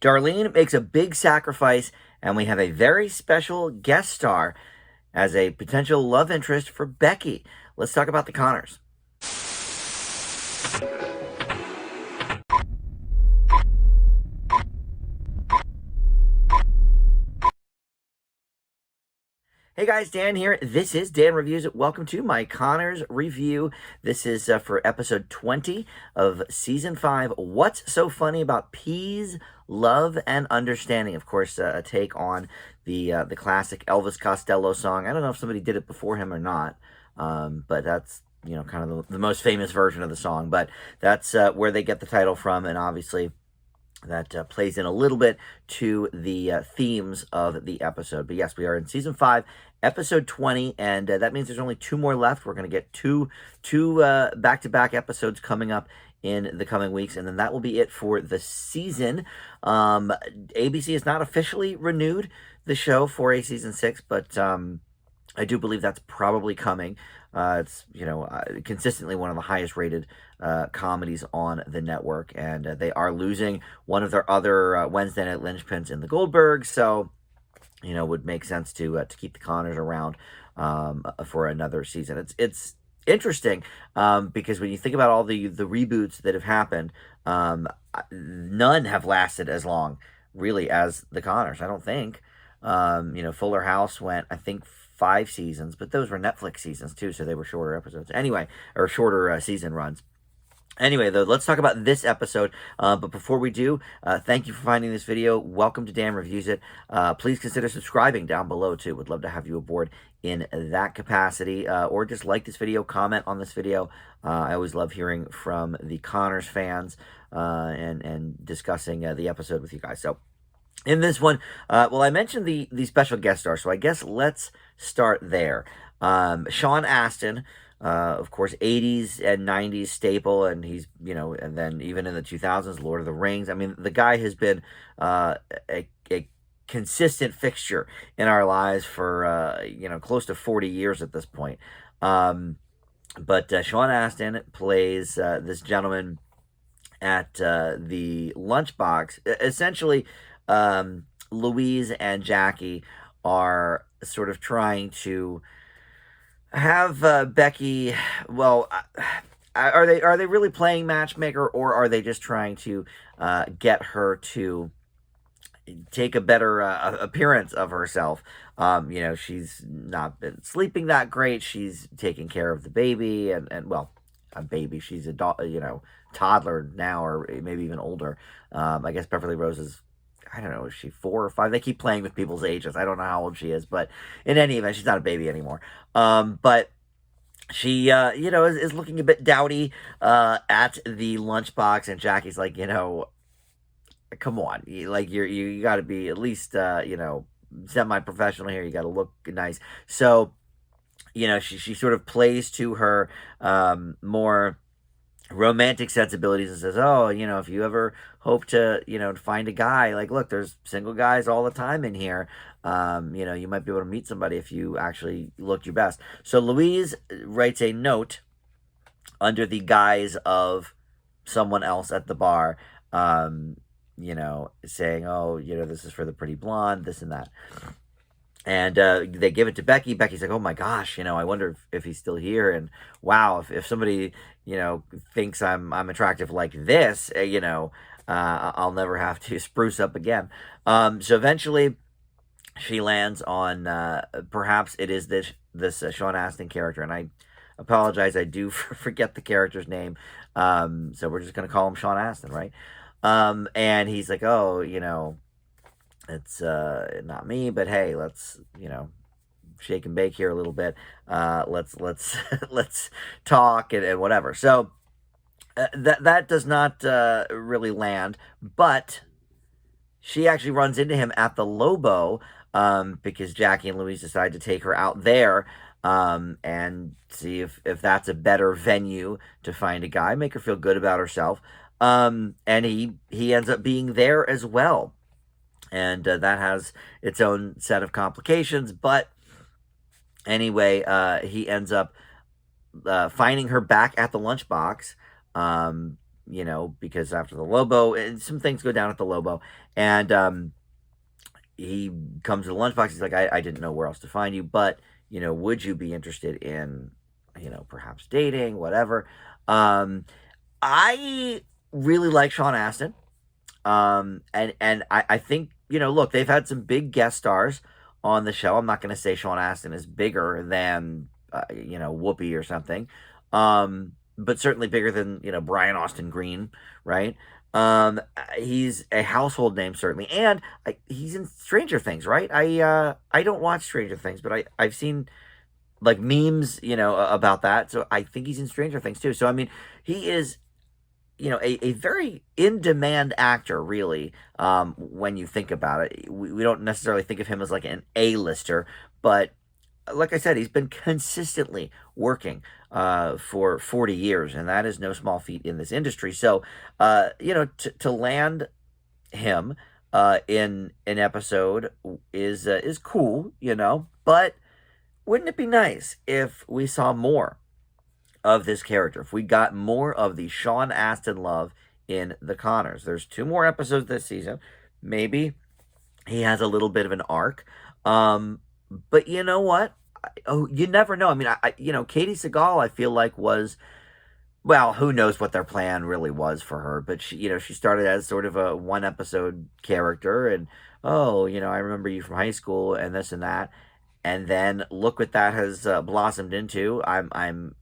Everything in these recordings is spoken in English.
Darlene makes a big sacrifice, and we have a very special guest star as a potential love interest for Becky. Let's talk about the Connors. Hey guys, Dan here. This is Dan Reviews It. Welcome to my Connors review. This is for episode 20 of season 5. What's so funny about peas, love, and understanding? Of course, a take on the classic Elvis Costello song. I don't know if somebody did it before him or not, but that's kind of the most famous version of the song. But that's where they get the title from, and obviously that plays in a little bit to the themes of the episode. But yes, we are in season 5, episode 20, and that means there's only 2 more left. We're going to get two back-to-back episodes coming up in the coming weeks, and then that will be it for the season. ABC has not officially renewed the show for a season 6, but I do believe that's probably coming. It's consistently one of the highest rated comedies on the network, and they are losing one of their other Wednesday night linchpins in the Goldbergs, so would make sense to keep the Connors around for another season. It's interesting because when you think about all the reboots that have happened, none have lasted as long really as the Connors. I don't think. Fuller House went, I think, 5 seasons, but those were Netflix seasons too, so they were shorter episodes. Anyway, or shorter season runs. Anyway, though, let's talk about this episode. But before we do, thank you for finding this video. Welcome to Dan Reviews It. Please consider subscribing down below, too. Would love to have you aboard in that capacity. Or just like this video, comment on this video. I always love hearing from the Connors fans and discussing the episode with you guys. So, in this one, I mentioned the special guest star, so I guess let's start there. Sean Astin, of course, 80s and 90s staple, and he's, and then even in the 2000s, Lord of the Rings. I mean, the guy has been a consistent fixture in our lives for, close to 40 years at this point. But Sean Astin plays this gentleman at the lunchbox. Essentially, Louise and Jackie are sort of trying to have Becky. Well, are they really playing matchmaker, or are they just trying to get her to take a better appearance of herself? She's not been sleeping that great. She's taking care of the baby, and well, a baby. She's a toddler now, or maybe even older. I guess Beverly Rose is, I don't know, is she 4 or 5? They keep playing with people's ages. I don't know how old she is, but in any event, she's not a baby anymore. But she, is looking a bit dowdy at the lunchbox, and Jackie's like, come on, you got to be at least, semi-professional here. You got to look nice. So, she sort of plays to her more romantic sensibilities and says, oh, if you ever hope to, find a guy, like, look, there's single guys all the time in here. You might be able to meet somebody if you actually looked your best. So Louise writes a note under the guise of someone else at the bar, saying, oh, this is for the pretty blonde, this and that. And they give it to Becky. Becky's like, oh my gosh, I wonder if he's still here. And wow, if somebody, thinks I'm attractive like this, I'll never have to spruce up again. So eventually she lands on, perhaps it is this Sean Astin character. And I apologize, I do forget the character's name. So we're just going to call him Sean Astin, right? And he's like, oh, it's not me, but hey, let's shake and bake here a little bit. Let's let's talk and whatever. So that does not really land, but she actually runs into him at the Lobo because Jackie and Louise decide to take her out there and see if that's a better venue to find a guy, make her feel good about herself. And he ends up being there as well. And that has its own set of complications. But anyway, he ends up finding her back at the lunchbox. because after the Lobo, and some things go down at the Lobo, and he comes to the lunchbox. He's like, I didn't know where else to find you, but would you be interested in, perhaps dating, whatever. I really like Sean Astin. And I think, look, they've had some big guest stars on the show. I'm not going to say Sean Astin is bigger than, Whoopi or something. But certainly bigger than, Brian Austin Green, right? He's a household name, certainly. And he's in Stranger Things, right? I don't watch Stranger Things, but I've seen like memes, about that. So I think he's in Stranger Things too. So, I mean, he is a very in-demand actor, really, when you think about it. We don't necessarily think of him as like an A-lister, but like I said, he's been consistently working for 40 years, and that is no small feat in this industry. So, to land him in an episode is cool, but wouldn't it be nice if we saw more of this character, if we got more of the Sean Astin love in The Conners? There's 2 more episodes this season. Maybe he has a little bit of an arc. But you know what? Oh, you never know. I mean, Katie Seagal, I feel like was, well, who knows what their plan really was for her, but she started as sort of a 1 episode character, and oh, I remember you from high school and this and that, and then look what that has blossomed into. I'm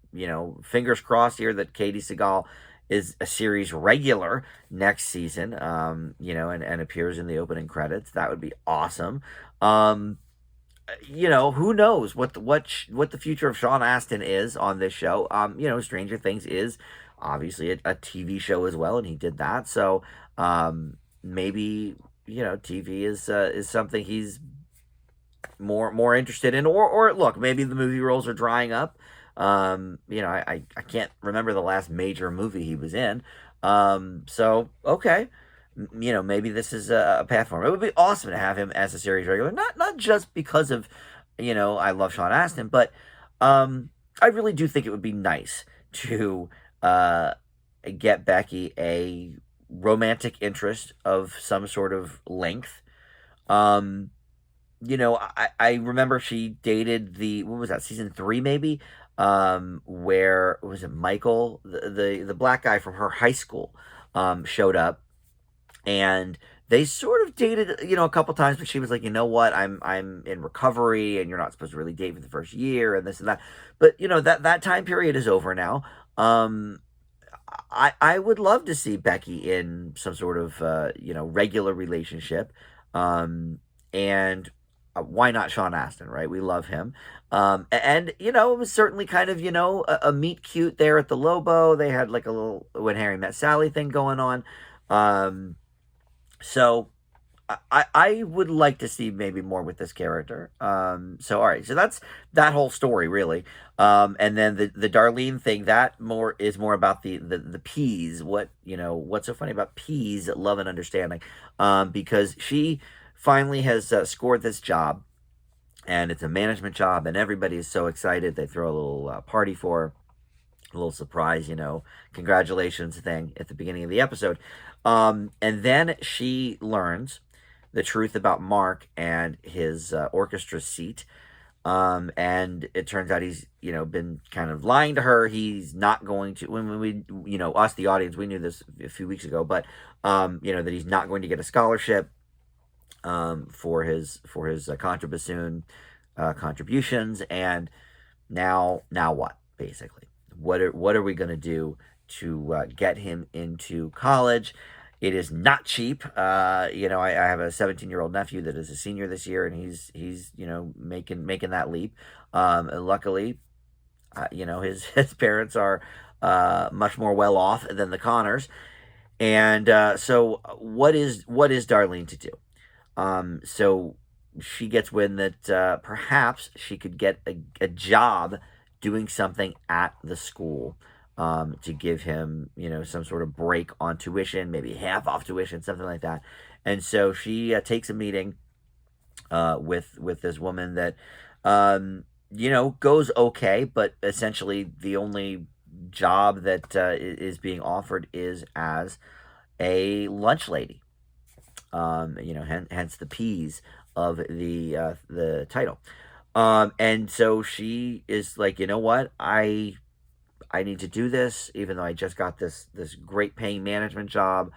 fingers crossed here that Katie Seagal is a series regular next season, and appears in the opening credits. That would be awesome. Who knows what the future of Sean Astin is on this show. Stranger Things is obviously a TV show as well, and he did that. So, maybe, TV is something he's more interested in, or look, maybe the movie roles are drying up. I can't remember the last major movie he was in. So okay, maybe this is a path for him. It would be awesome to have him as a series regular, not just because of, I love Sean Astin, but I really do think it would be nice to get Becky a romantic interest of some sort of length. I remember she dated what was that, season 3 maybe? Where was it, Michael, the black guy from her high school, showed up, and they sort of dated, a couple times, but she was like, you know what, I'm in recovery, and you're not supposed to really date for the first year, and this and that. But that time period is over now. I would love to see Becky in some sort of regular relationship, and why not Sean Astin, right? We love him. And it was certainly kind of, a meet cute there at the Lobo. They had like a little When Harry Met Sally thing going on. So I would like to see maybe more with this character. So all right, so that's that whole story really. And then the Darlene thing, that is more about the P's. What's so funny about P's, love and understanding? Because she finally has scored this job, and it's a management job, and everybody is so excited. They throw a little party for her, a little surprise, congratulations thing at the beginning of the episode. And then she learns the truth about Mark and his orchestra seat. And it turns out he's, been kind of lying to her. He's not going to, when we, us, the audience, we knew this a few weeks ago, but, that he's not going to get a scholarship for his contrabassoon contributions. And now what, basically? What are we going to do to get him into college? It is not cheap. I have a 17-year-old nephew that is a senior this year, and he's making that leap. And luckily, his parents are much more well off than the Conners. And so what is Darlene to do? So she gets wind that perhaps she could get a job doing something at the school, to give him, some sort of break on tuition, maybe half off tuition, something like that. And so she takes a meeting with this woman that, goes okay, but essentially the only job that is being offered is as a lunch lady. Hence the P's of the title. And so she is like, you know what, I need to do this, even though I just got this great paying management job.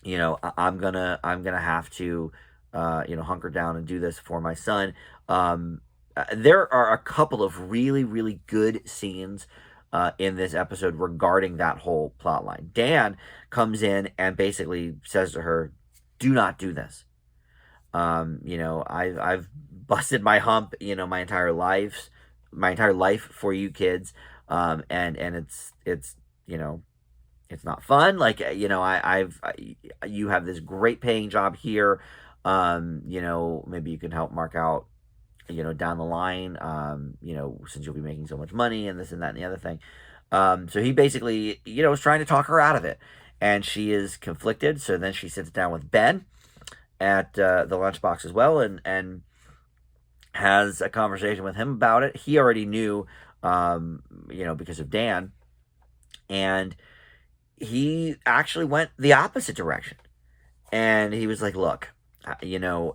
I'm gonna have to hunker down and do this for my son. There are a couple of really really good scenes in this episode regarding that whole plot line. Dan comes in and basically says to her, "Do not do this. I've busted my hump, my entire life for you kids, and it's it's not fun. Like, you have this great paying job here. Maybe you can help Mark out, down the line, since you'll be making so much money and this and that and the other thing." So he basically, is trying to talk her out of it, and she is conflicted. So then she sits down with Ben at the lunchbox as well, and has a conversation with him about it. He already knew, because of Dan, and he actually went the opposite direction. And he was like, "Look, because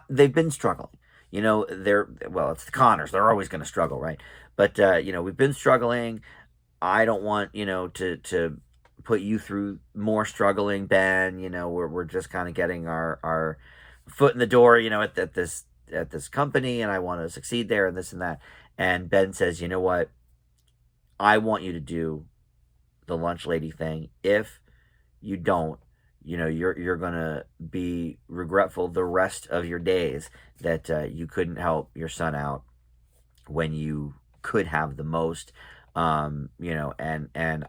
they've been struggling. It's the Connors. They're always going to struggle, right? But we've been struggling. I don't want, to put you through more struggling, Ben. We're just kind of getting our foot in the door, at this company, and I want to succeed there, and this and that." And Ben says, "You know what? I want you to do the lunch lady thing. If you don't, you're gonna be regretful the rest of your days that you couldn't help your son out when you could have the most." And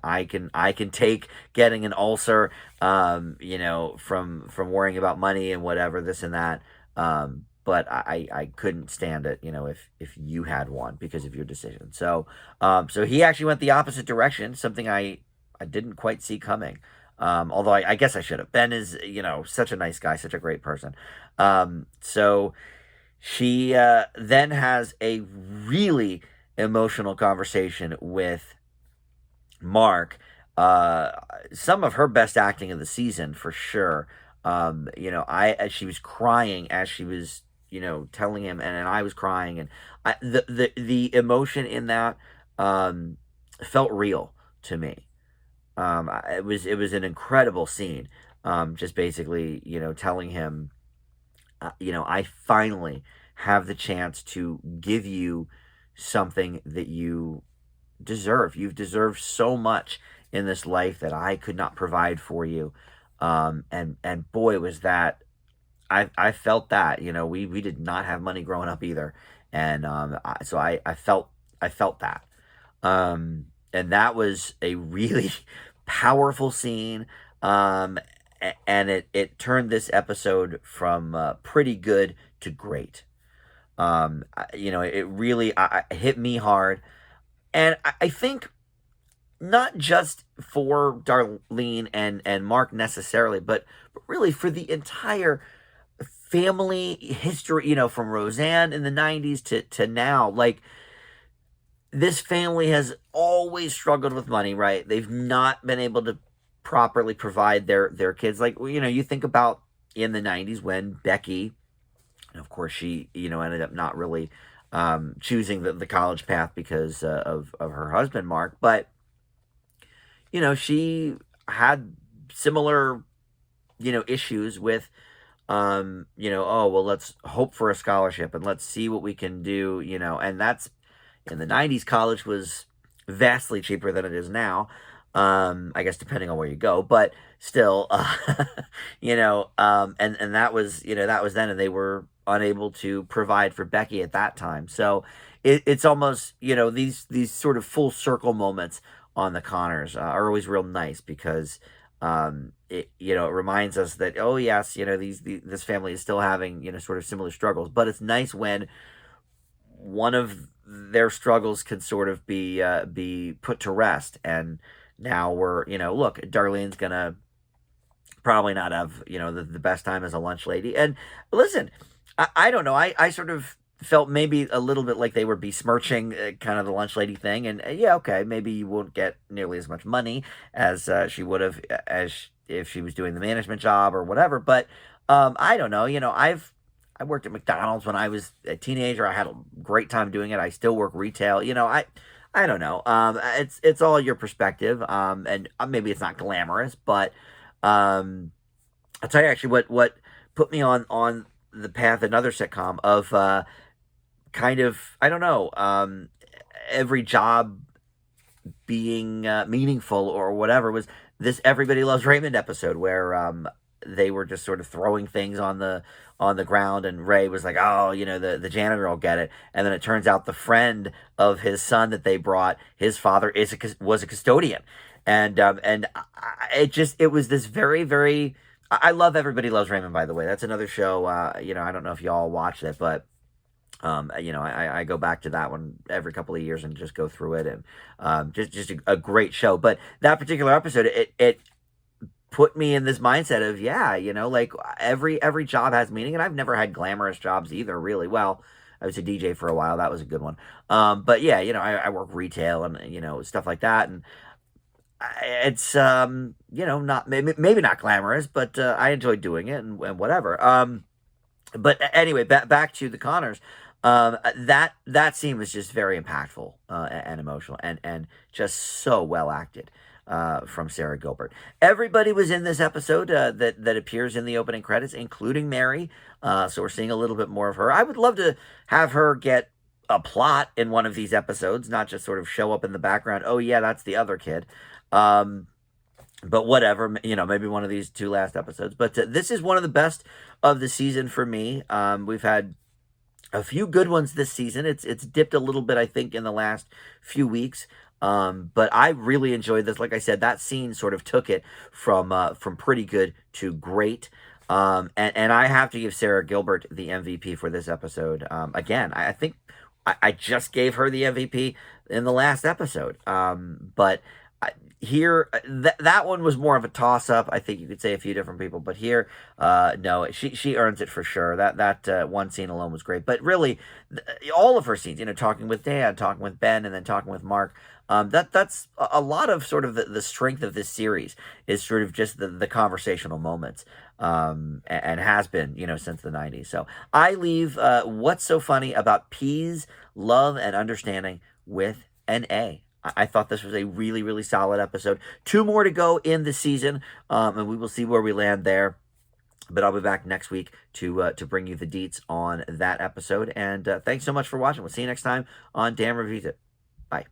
I can take getting an ulcer, from worrying about money and whatever, this and that. But I couldn't stand it, if you had one because of your decision. So he actually went the opposite direction, something I didn't quite see coming. Although I guess I should have. Ben is, such a nice guy, such a great person. So she then has a really emotional conversation with Mark. Some of her best acting of the season for sure. She was crying as she was, telling him, and I was crying, and the emotion in that felt real to me. It was an incredible scene. Just basically, telling him, I finally have the chance to give you something that you deserve. You've deserved so much in this life that I could not provide for you. And boy, was that, I felt that, we did not have money growing up either. And so I felt that. And that was a really powerful scene. And it turned this episode from pretty good to great. It really hit me hard. And I think not just for Darlene and Mark necessarily, but really for the entire family history, from Roseanne in the 90s to now. Like, this family has always struggled with money, right? They've not been able to properly provide their kids. Like, you think about in the 90s when Becky, and of course she, ended up not really choosing the college path because of her husband, Mark. But, she had similar, issues with, oh, well, let's hope for a scholarship and let's see what we can do, and that's, in the 90s, college was vastly cheaper than it is now. I guess depending on where you go, but still, and that was, that was then, and they were unable to provide for Becky at that time. So it's almost, these sort of full circle moments on the Connors are always real nice because, it reminds us that, oh yes, this family is still having, sort of similar struggles, but it's nice when one of their struggles can sort of be put to rest. And now we're, look, Darlene's gonna probably not have, the best time as a lunch lady. And listen, I don't know. I sort of felt maybe a little bit like they were besmirching kind of the lunch lady thing. And yeah, okay, maybe you won't get nearly as much money as she would have if she was doing the management job or whatever. But I don't know. I worked at McDonald's when I was a teenager. I had a great time doing it. I still work retail. I don't know. It's all your perspective. And maybe it's not glamorous, but I'll tell you actually what put me on the path, another sitcom of kind of, I don't know, every job being meaningful or whatever, was this Everybody Loves Raymond episode where they were just sort of throwing things on the ground, and Ray was like, oh, the janitor will get it. And then it turns out the friend of his son that they brought, his father was a custodian. It was this very, very, I love Everybody Loves Raymond, by the way. That's another show. I don't know if y'all watched it, but I go back to that one every couple of years and just go through it, and just a great show. But that particular episode, it put me in this mindset of, yeah, like every job has meaning, and I've never had glamorous jobs either, really. Well, I was a DJ for a while. That was a good one. But yeah, I work retail and, stuff like that. And it's, not, maybe not glamorous, but I enjoy doing it, and whatever. But anyway, back to the Connors. That scene was just very impactful and emotional, and just so well acted from Sarah Gilbert. Everybody was in this episode that appears in the opening credits, including Mary. So we're seeing a little bit more of her. I would love to have her get a plot in one of these episodes, not just sort of show up in the background. Oh yeah, that's the other kid. But whatever, maybe one of these two last episodes. But this is one of the best of the season for me. We've had a few good ones this season. It's dipped a little bit, I think, in the last few weeks. But I really enjoyed this. Like I said, that scene sort of took it from pretty good to great. And I have to give Sarah Gilbert the MVP for this episode. Again, I think I just gave her the MVP in the last episode. But here, that one was more of a toss-up. I think you could say a few different people, but here, no, she earns it for sure. That one scene alone was great. But really, all of her scenes, talking with Dan, talking with Ben, and then talking with Mark, that's a lot of sort of the strength of this series, is sort of just the conversational moments, and has been, since the 90s. So I leave What's So Funny About Peas, Love, and Understanding with an A. I thought this was a really, really solid episode. 2 more to go in the season, and we will see where we land there. But I'll be back next week to bring you the deets on that episode. And thanks so much for watching. We'll see you next time on Dan Reviews It. Bye.